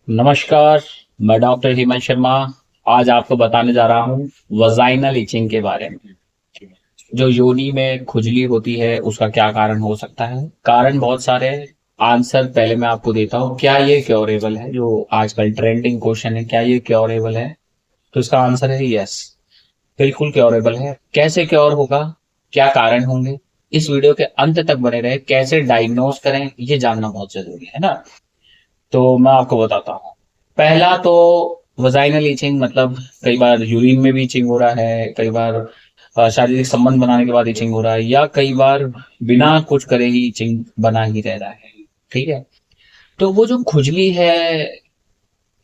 नमस्कार। मैं डॉक्टर हेमंत शर्मा। आज आपको बताने जा रहा हूँ वजाइनल इचिंग के बारे में। जो योनि में खुजली होती है उसका क्या कारण हो सकता है। कारण बहुत सारे हैं। आंसर पहले मैं आपको देता हूँ, क्या ये क्योरेबल है? जो आजकल ट्रेंडिंग क्वेश्चन है, क्या ये क्योरेबल है? तो इसका आंसर है यस, बिल्कुल क्योरेबल है। कैसे क्योर होगा, क्या कारण होंगे, इस वीडियो के अंत तक बने रहे। कैसे डायग्नोज करें ये जानना बहुत जरूरी है ना। तो मैं आपको बताता हूँ। पहला तो वजाइनल ईचिंग मतलब कई बार यूरिन में भी ईचिंग हो रहा है, कई बार शारीरिक संबंध बनाने के बाद ईचिंग हो रहा है, या कई बार बिना कुछ करे ही ईचिंग बना ही रह रहा है। ठीक है। तो वो जो खुजली है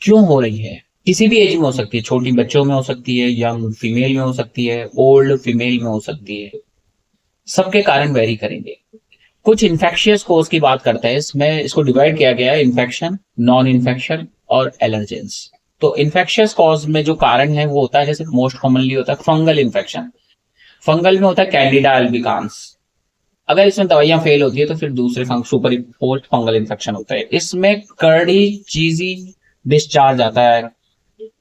क्यों हो रही है, किसी भी एज में हो सकती है। छोटी बच्चों में हो सकती है, यंग फीमेल में हो सकती है, ओल्ड फीमेल में हो सकती है। सबके कारण वेरी करेंगे। कुछ इन्फेक्शियस कोज की बात करते हैं। इसमें इसको डिवाइड किया गया है इन्फेक्शन, नॉन इन्फेक्शन और एलर्जेंस। तो इन्फेक्शियस कॉज में जो कारण है वो होता है, जैसे मोस्ट कॉमनली होता है फंगल इन्फेक्शन। फंगल में होता है कैंडिडा अल्बिकांस। अगर इसमें दवाइयां फेल होती है तो फिर दूसरे सुपर इम्पोर्ट फंगल इन्फेक्शन होता है। इसमें कर्डी चीजी डिस्चार्ज आता है।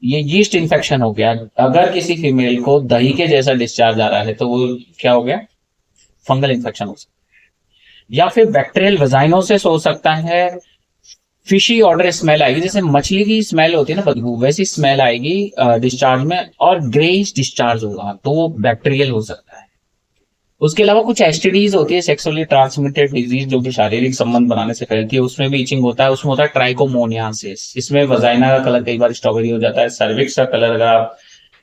ये यीस्ट इन्फेक्शन हो गया। अगर किसी फीमेल को दही के जैसा डिस्चार्ज आ रहा है तो वो क्या हो गया, फंगल इन्फेक्शन हो सकता है। या फिर बैक्टीरियल वजाइनोसिस हो सकता है। फिशी ऑर्डर स्मेल आएगी, जैसे मछली की स्मेल होती है ना, बदबू, वैसी स्मेल आएगी डिस्चार्ज में, और ग्रेइश डिस्चार्ज होगा तो वो बैक्टीरियल हो सकता है। उसके अलावा कुछ एसटीडीज होती है, सेक्सुअली ट्रांसमिटेड डिजीज, जो कि शारीरिक संबंध बनाने से फैलती है, उसमें भी इचिंग होता है। उसमें होता है ट्राइकोमोनियासिस। इसमें वजाइना का कलर कई बार स्ट्रॉबेरी हो जाता है। सर्विक्स का कलर अगर आप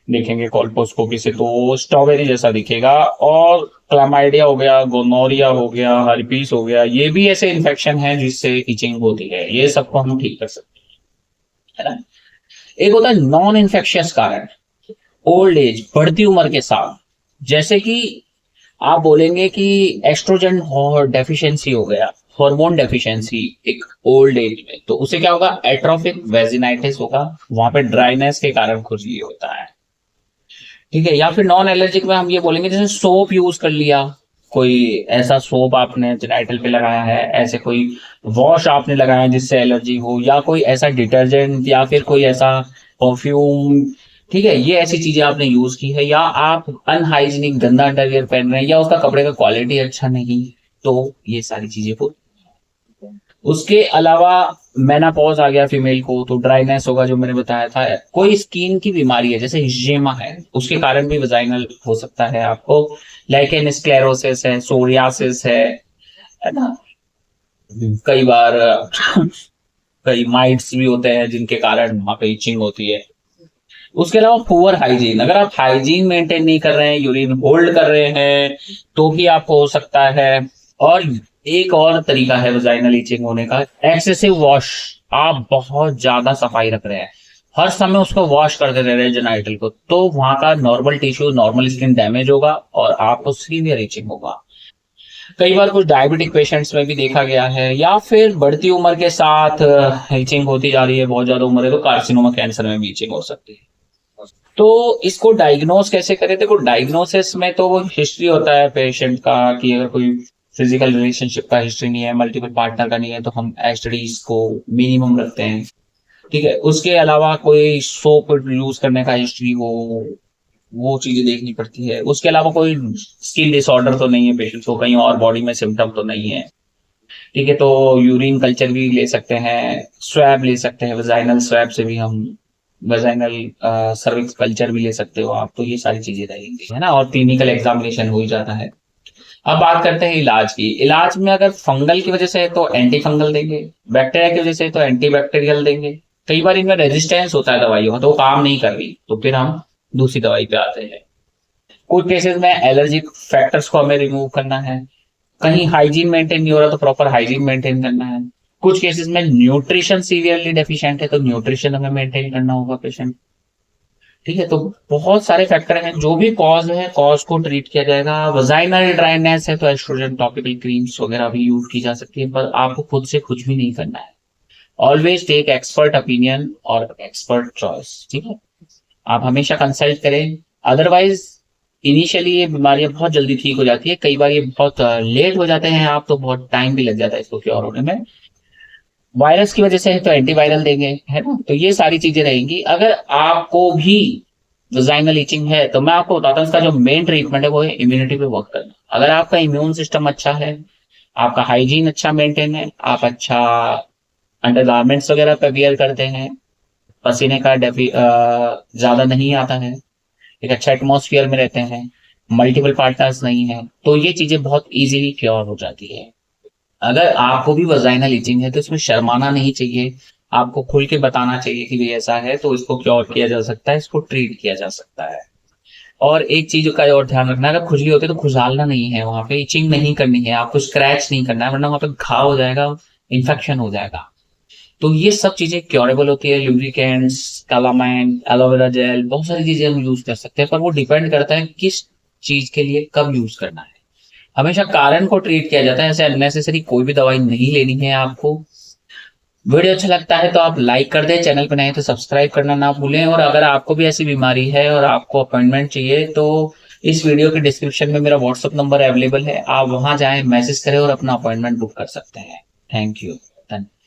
देखेंगे कॉल्पोस्कोपी से तो स्ट्रॉबेरी जैसा दिखेगा। और क्लामाइडिया हो गया, गोनोरिया हो गया, हर्पीस हो गया, ये भी ऐसे इन्फेक्शन है जिससे इचिंग होती है। ये सबको हम ठीक कर सकते हैं, है ना। एक होता है नॉन इन्फेक्शियस कारण, ओल्ड एज, बढ़ती उम्र के साथ। जैसे कि आप बोलेंगे कि एस्ट्रोजन डेफिशिएंसी हो गया, हार्मोन डेफिशिएंसी एक ओल्ड एज में, तो उसे क्या होगा, एट्रोफिक वेजिनाइटिस होगा। वहां पे ड्राइनेस के कारण खुजली होता है। ठीक है। या फिर नॉन एलर्जिक में हम ये बोलेंगे, जैसे सोप यूज कर लिया, कोई ऐसा सोप आपने जेनाइटल पे लगाया है, ऐसे कोई वॉश आपने लगाया जिससे एलर्जी हो, या कोई ऐसा डिटर्जेंट, या फिर कोई ऐसा परफ्यूम। ठीक है, ये ऐसी चीजें आपने यूज की है, या आप अनहाइजीनिक गंदा अंडरवियर पहन रहे हैं, या उसका कपड़े का क्वालिटी अच्छा नहीं, तो ये सारी चीजें हो। उसके अलावा मेनापॉज आ गया फीमेल को तो ड्राइनेस होगा, जो मैंने बताया था। कोई स्किन की बीमारी है जैसे हिजेमा है, उसके कारण भी वजाइनल हो सकता है आपको। लाइकेन स्क्लेरोसिस है, सोरियासिस है ना। कई बार कई माइट्स भी होते हैं जिनके कारण वहां पे इचिंग होती है। उसके अलावा पुअर हाइजीन, अगर आप हाइजीन मेंटेन नहीं कर रहे हैं, यूरिन होल्ड कर रहे हैं, तो भी आपको हो सकता है। और एक और तरीका है वजाइनल ईचिंग होने का, एक्सेसिव वॉश। आप बहुत ज्यादा सफाई रख रहे हैं, हर समय उसको वॉश करते रह रहे हैं जेनाइटल को, तो वहां का normal tissue, normal skin damage होगा और आपको सीवियर ईचिंग होगा। कई बार कुछ डायबिटिक पेशेंट्स में भी देखा गया है। या फिर बढ़ती उम्र के साथ ईचिंग होती जा रही है, बहुत ज्यादा उम्र है तो कार्सिनोमा कैंसर में भी ईचिंग हो सकती है। तो इसको डायग्नोस कैसे करें? देखो, डायग्नोसिस में तो वो हिस्ट्री होता है पेशेंट का, कि अगर कोई फिजिकल रिलेशनशिप का हिस्ट्री नहीं है, मल्टीपल पार्टनर का नहीं है, तो हम एसटीडीज को मिनिमम रखते हैं। ठीक है। उसके अलावा कोई सोप यूज करने का हिस्ट्री हो, वो चीजें देखनी पड़ती है। उसके अलावा कोई स्किन डिसऑर्डर तो नहीं है पेशेंट को, कहीं और बॉडी में सिम्टम तो नहीं है। ठीक है। तो यूरिन कल्चर भी ले सकते हैं, स्वैब ले सकते हैं, वजाइनल स्वैब से भी हम वेजाइनल सर्विक्स कल्चर भी ले सकते हो आप। तो ये सारी चीजें रहेंगी, है ना, और क्लिनिकल एग्जामिनेशन हो ही जाता है। अब बात करते हैं इलाज की। इलाज में अगर फंगल की वजह से है तो एंटी फंगल देंगे, बैक्टीरिया की वजह से है तो एंटी बैक्टीरियल देंगे। कई बार इनमें रेजिस्टेंस होता है दवाइयों में, तो वो काम नहीं कर रही, तो फिर हम दूसरी दवाई पे आते हैं। कुछ केसेस में एलर्जिक फैक्टर्स को हमें रिमूव करना है। कहीं हाइजीन मेंटेन नहीं हो रहा तो प्रॉपर हाइजीन मेंटेन करना है। कुछ केसेस में न्यूट्रिशन सीवियरली डेफिशिएंट है तो न्यूट्रिशन हमें मेंटेन करना होगा पेशेंट। ठीक है। तो बहुत सारे फैक्टर हैं, जो भी कॉज है कॉज को ट्रीट किया जाएगा। वजाइनल ड्राइनेस है तो एस्ट्रोजन टॉपिकल क्रीम्स वगैरह भी यूज की जा सकती है, पर आपको खुद से कुछ भी नहीं करना है। ऑलवेज टेक एक्सपर्ट ओपिनियन और एक्सपर्ट चॉइस। ठीक है। आप हमेशा कंसल्ट करें। अदरवाइज इनिशियली ये बीमारियां बहुत जल्दी ठीक हो जाती है, कई बार ये बहुत लेट हो जाते हैं आप, तो बहुत टाइम भी लग जाता है इसको क्योर होने में। वायरस की वजह से है तो एंटीवायरल देंगे, है ना। तो ये सारी चीजें रहेंगी। अगर आपको भी वजाइनल इचिंग है तो मैं आपको बताता हूँ इसका जो मेन ट्रीटमेंट है वो है इम्यूनिटी पे वर्क करना। अगर आपका इम्यून सिस्टम अच्छा है, आपका हाइजीन अच्छा मेंटेन है, आप अच्छा अंडरगारमेंट्स वगैरह पे वियर करते हैं, पसीने का ज्यादा नहीं आता है, एक अच्छा एटमोसफियर में रहते हैं, मल्टीपल पार्टनर्स नहीं है, तो ये चीजें बहुत इजीली क्योर हो जाती है। अगर आपको भी वजाइनल इचिंग है तो इसमें शर्माना नहीं चाहिए, आपको खुल के बताना चाहिए कि भी ऐसा है, तो इसको क्योर किया जा सकता है, इसको ट्रीट किया जा सकता है। और एक चीज का और ध्यान रखना है, अगर खुजली होती है तो खुजालना नहीं है, वहां पे इचिंग नहीं करनी है, आपको स्क्रैच नहीं करना है, वरना वहां पे घाव हो जाएगा, इन्फेक्शन हो जाएगा। तो ये सब चीजें क्योरेबल होती है, लुब्रिकेंट्स, कैलामाइन, एलोवेरा जेल, बहुत सारी चीजें हम यूज कर सकते हैं, पर वो डिपेंड करता है किस चीज के लिए कब यूज करना है। हमेशा कारण को ट्रीट किया जाता है, ऐसे अननेसेसरी कोई भी दवाई नहीं लेनी है आपको। वीडियो अच्छा लगता है तो आप लाइक कर दें, चैनल पर नए तो सब्सक्राइब करना ना भूलें। और अगर आपको भी ऐसी बीमारी है और आपको अपॉइंटमेंट चाहिए तो इस वीडियो के डिस्क्रिप्शन में मेरा व्हाट्सअप नंबर अवेलेबल है, आप वहां जाएं, मैसेज करें और अपना अपॉइंटमेंट बुक कर सकते हैं। Thank you. धन्यवाद।